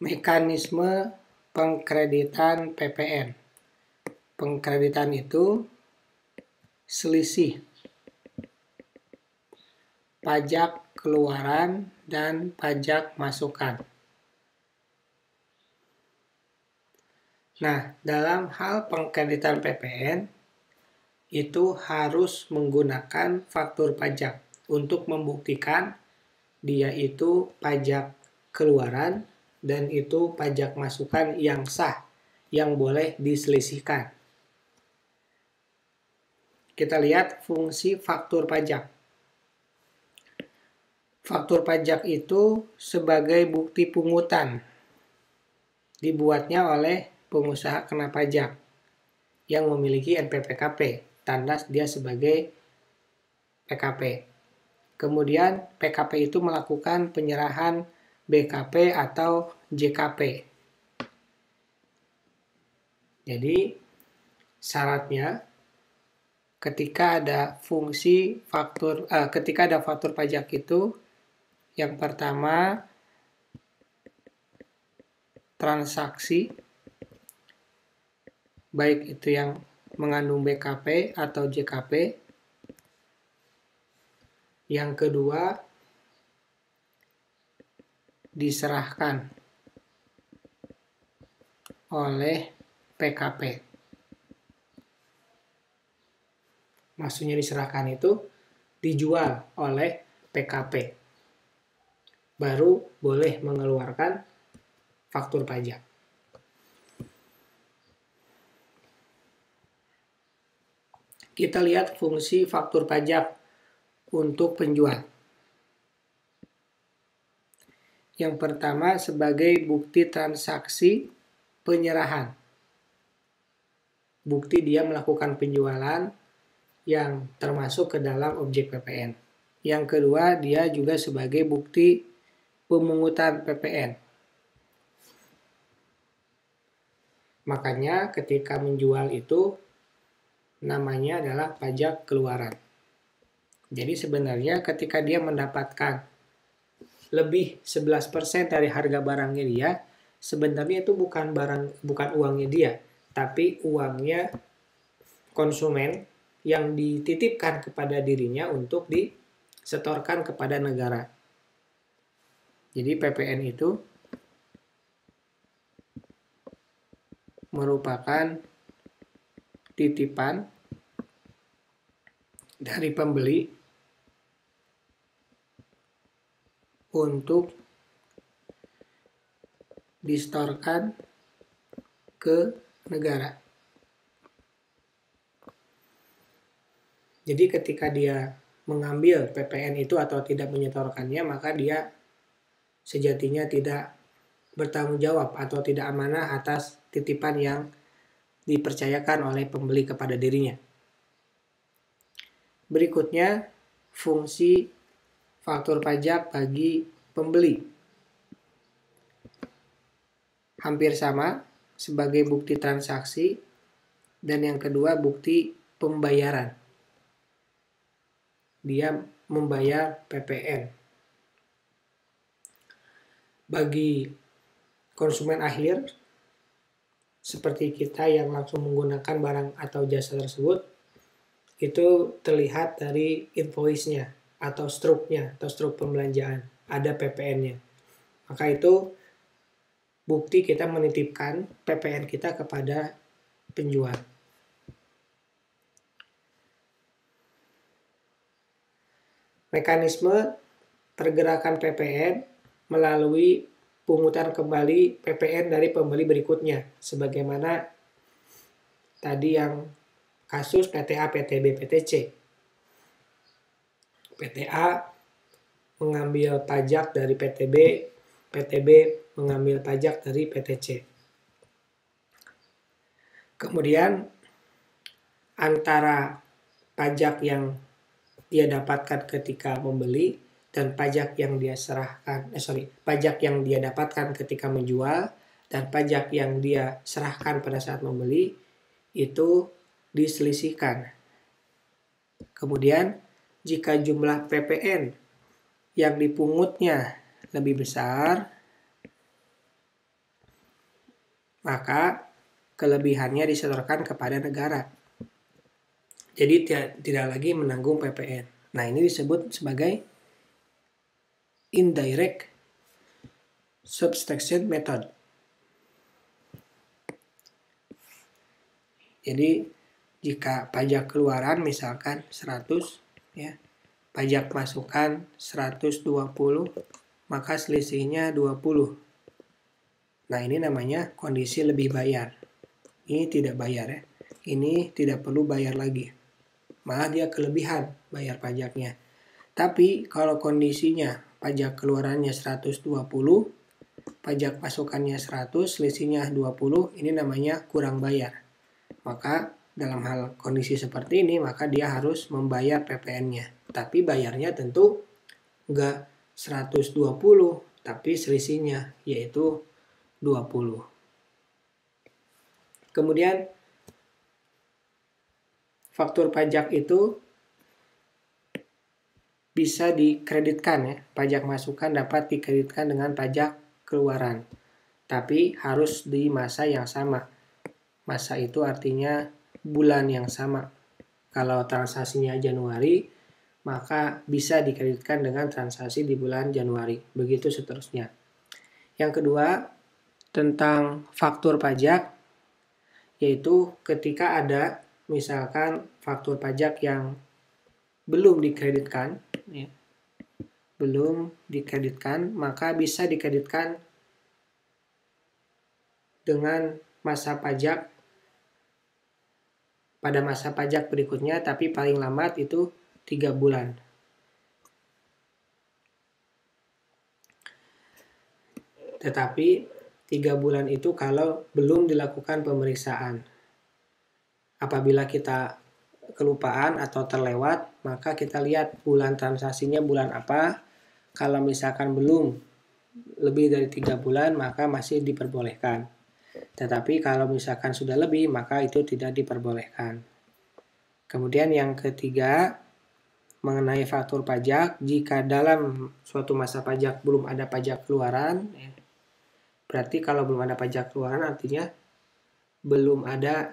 Mekanisme pengkreditan PPN. Pengkreditan itu selisih pajak keluaran dan pajak masukan. Nah, dalam hal pengkreditan PPN itu harus menggunakan faktur pajak untuk membuktikan dia itu pajak keluaran dan itu pajak masukan yang sah, yang boleh diselisihkan. Kita lihat fungsi faktur pajak. Faktur pajak itu sebagai bukti pungutan. Dibuatnya oleh pengusaha kena pajak yang memiliki NPWP, tanda dia sebagai PKP. Kemudian PKP itu melakukan penyerahan BKP atau JKP. Jadi syaratnya ketika ada faktur pajak itu yang pertama transaksi baik itu yang mengandung BKP atau JKP. Yang kedua diserahkan oleh PKP. Maksudnya diserahkan itu dijual oleh PKP. Baru boleh mengeluarkan faktur pajak. Kita lihat fungsi faktur pajak untuk penjual. Yang pertama sebagai bukti transaksi penyerahan. Bukti dia melakukan penjualan yang termasuk ke dalam objek PPN. Yang kedua, dia juga sebagai bukti pemungutan PPN. Makanya ketika menjual itu namanya adalah pajak keluaran. Jadi sebenarnya ketika dia mendapatkan lebih 11% dari harga barangnya dia, sebenarnya itu bukan uangnya dia, tapi uangnya konsumen yang dititipkan kepada dirinya untuk disetorkan kepada negara. Jadi PPN itu merupakan titipan dari pembeli untuk disetorkan ke negara. Jadi ketika dia mengambil PPN itu atau tidak menyetorkannya, maka dia sejatinya tidak bertanggung jawab atau tidak amanah atas titipan yang dipercayakan oleh pembeli kepada dirinya. Berikutnya, fungsi faktur pajak bagi pembeli. Hampir sama, sebagai bukti transaksi, dan yang kedua bukti pembayaran. Dia membayar PPN. Bagi konsumen akhir, seperti kita yang langsung menggunakan barang atau jasa tersebut, itu terlihat dari invoice-nya atau struknya atau struk pembelanjaan, ada PPN-nya. Maka itu bukti kita menitipkan PPN kita kepada penjual. Mekanisme pergerakan PPN melalui pungutan kembali PPN dari pembeli berikutnya, sebagaimana tadi yang kasus PTA, PTB, PTC. PTA mengambil pajak dari PTB, PTB mengambil pajak dari PTC. Kemudian antara pajak yang dia dapatkan ketika membeli dan pajak yang dia pajak yang dia dapatkan ketika menjual dan pajak yang dia serahkan pada saat membeli itu diselisihkan. Kemudian jika jumlah PPN yang dipungutnya lebih besar, maka kelebihannya disetorkan kepada negara. Jadi tidak lagi menanggung PPN. Nah, ini disebut sebagai indirect subtraction method. Jadi jika pajak keluaran misalkan 100 ya, pajak masukan 120, maka selisihnya 20. Nah, ini namanya kondisi lebih bayar. Ini tidak bayar ya. Ini tidak perlu bayar lagi. Malah dia kelebihan bayar pajaknya. Tapi kalau kondisinya pajak keluarannya 120, pajak masukannya 100, selisihnya 20, ini namanya kurang bayar. Maka dalam hal kondisi seperti ini, maka dia harus membayar PPN-nya. Tapi bayarnya tentu enggak 120, tapi selisihnya yaitu 20. Kemudian faktur pajak itu bisa dikreditkan ya. Pajak masukan dapat dikreditkan dengan pajak keluaran. Tapi harus di masa yang sama. Masa itu artinya bulan yang sama. Kalau transaksinya Januari, maka bisa dikreditkan dengan transaksi di bulan Januari. Begitu seterusnya. Yang kedua, tentang faktur pajak, yaitu ketika ada misalkan faktur pajak yang belum dikreditkan, ya, maka bisa dikreditkan dengan masa pajak pada masa pajak berikutnya, tapi paling lambat itu 3 bulan. Tetapi 3 bulan itu kalau belum dilakukan pemeriksaan. Apabila kita kelupaan atau terlewat, maka kita lihat bulan transaksinya bulan apa. Kalau misalkan belum lebih dari 3 bulan, maka masih diperbolehkan. Tetapi kalau misalkan sudah lebih, maka itu tidak diperbolehkan. Kemudian yang ketiga, mengenai faktur pajak, jika dalam suatu masa pajak belum ada pajak keluaran, berarti kalau belum ada pajak keluaran artinya belum ada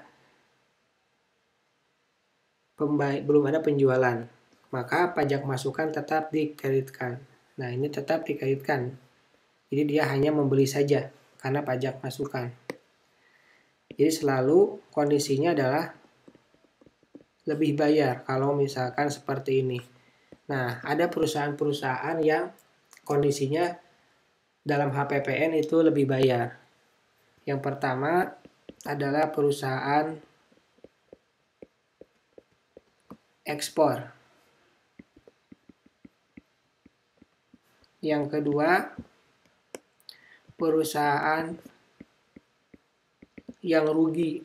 penjualan, maka pajak masukan tetap dikreditkan. Nah, ini tetap dikreditkan. Jadi dia hanya membeli saja karena pajak masukan. Jadi selalu kondisinya adalah lebih bayar kalau misalkan seperti ini. Nah, ada perusahaan-perusahaan yang kondisinya dalam HPPN itu lebih bayar. Yang pertama adalah perusahaan ekspor. Yang kedua, perusahaan yang rugi.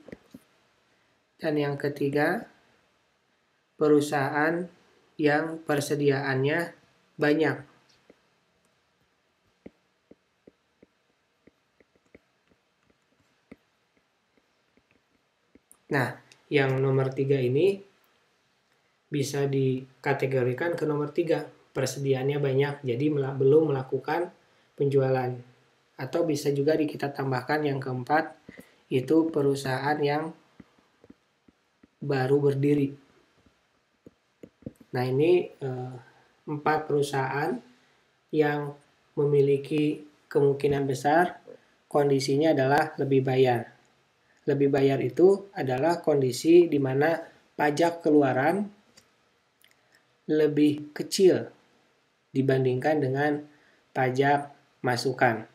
Dan yang ketiga, perusahaan yang persediaannya banyak. Nah, yang nomor 3 ini bisa dikategorikan ke nomor 3. Persediaannya banyak, jadi belum melakukan penjualan. Atau bisa juga kita tambahkan yang keempat, itu perusahaan yang baru berdiri. Nah, ini 4 perusahaan yang memiliki kemungkinan besar kondisinya adalah lebih bayar. Lebih bayar itu adalah kondisi di mana pajak keluaran lebih kecil dibandingkan dengan pajak masukan.